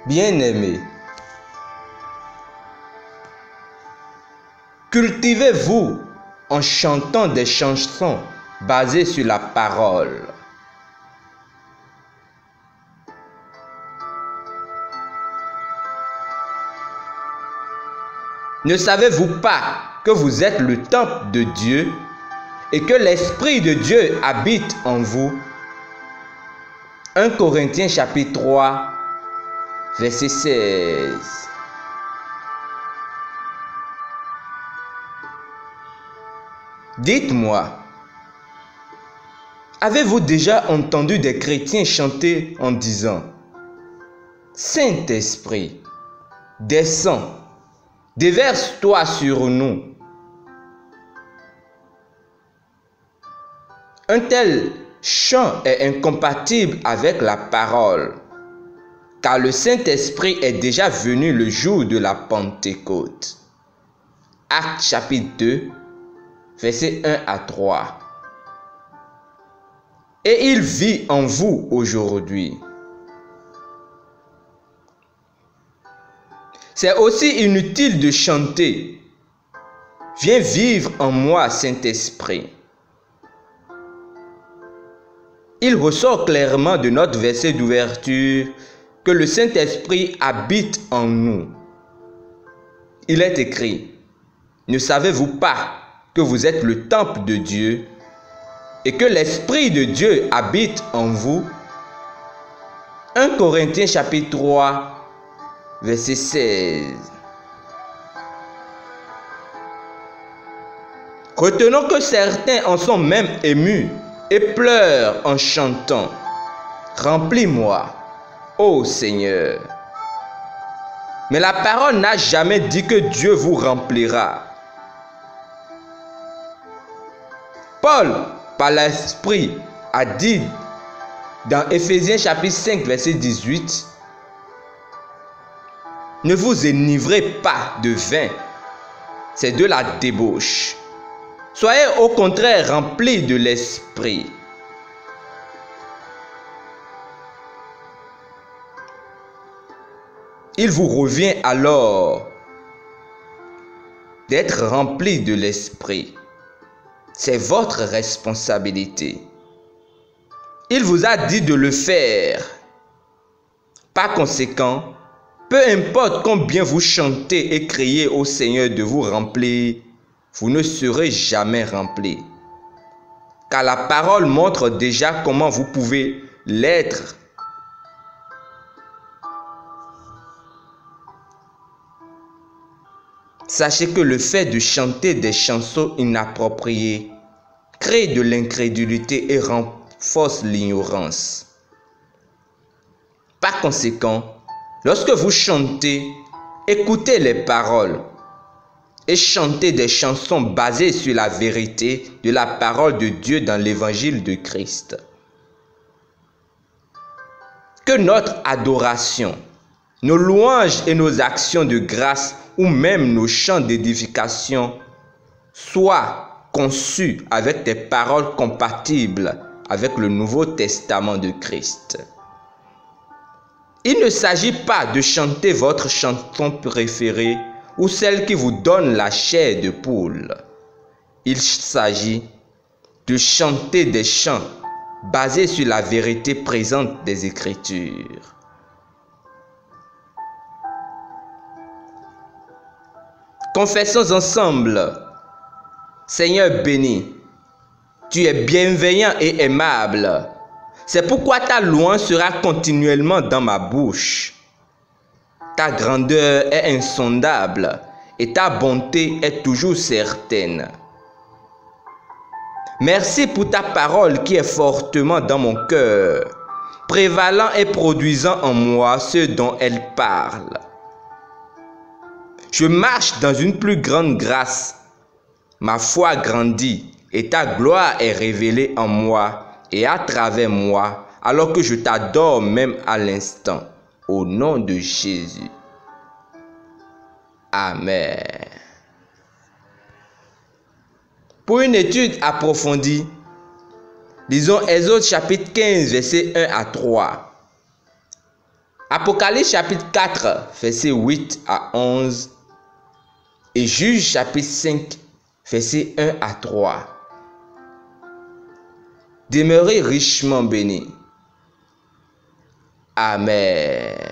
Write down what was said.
Bien-aimés, cultivez-vous en chantant des chansons basées sur la parole. Ne savez-vous pas que vous êtes le temple de Dieu et que l'Esprit de Dieu habite en vous? 1 Corinthiens chapitre 3, verset 16. Dites-moi, avez-vous déjà entendu des chrétiens chanter en disant « Saint-Esprit, descends, déverse-toi sur nous ». Un tel chant est incompatible avec la parole, car le Saint-Esprit est déjà venu le jour de la Pentecôte. Actes chapitre 2, versets 1 à 3. Et il vit en vous aujourd'hui. C'est aussi inutile de chanter « Viens vivre en moi, Saint-Esprit ». Il ressort clairement de notre verset d'ouverture que le Saint-Esprit habite en nous. Il est écrit « Ne savez-vous pas que vous êtes le temple de Dieu et que l'Esprit de Dieu habite en vous » 1 Corinthiens chapitre 3, verset 16. Retenons que certains en sont même émus et pleurent en chantant « Remplis-moi, ô Seigneur ». Mais la parole n'a jamais dit que Dieu vous remplira. Paul, par l'Esprit, a dit dans Éphésiens chapitre 5, verset 18, « Ne vous enivrez pas de vin, c'est de la débauche. Soyez au contraire remplis de l'Esprit. » Il vous revient alors d'être remplis de l'Esprit. C'est votre responsabilité. Il vous a dit de le faire. Par conséquent, peu importe combien vous chantez et criez au Seigneur de vous remplir, vous ne serez jamais remplis. Car la parole montre déjà comment vous pouvez l'être. Sachez que le fait de chanter des chansons inappropriées crée de l'incrédulité et renforce l'ignorance. Par conséquent, lorsque vous chantez, écoutez les paroles et chantez des chansons basées sur la vérité de la parole de Dieu dans l'évangile de Christ. Que notre adoration, nos louanges et nos actions de grâce ou même nos chants d'édification soient conçus avec des paroles compatibles avec le Nouveau Testament de Christ. Il ne s'agit pas de chanter votre chanson préférée ou celle qui vous donne la chair de poule. Il s'agit de chanter des chants basés sur la vérité présente des Écritures. Confessons ensemble. Seigneur béni, tu es bienveillant et aimable. C'est pourquoi ta louange sera continuellement dans ma bouche. Ta grandeur est insondable et ta bonté est toujours certaine. Merci pour ta parole qui est fortement dans mon cœur, prévalant et produisant en moi ce dont elle parle. Je marche dans une plus grande grâce. Ma foi grandit et ta gloire est révélée en moi et à travers moi, alors que je t'adore même à l'instant. Au nom de Jésus. Amen. Pour une étude approfondie, lisons Exode chapitre 15, versets 1 à 3. Apocalypse chapitre 4, versets 8 à 11 et Juge chapitre 5, versets 1 à 3. Demeurez richement bénis. Amen.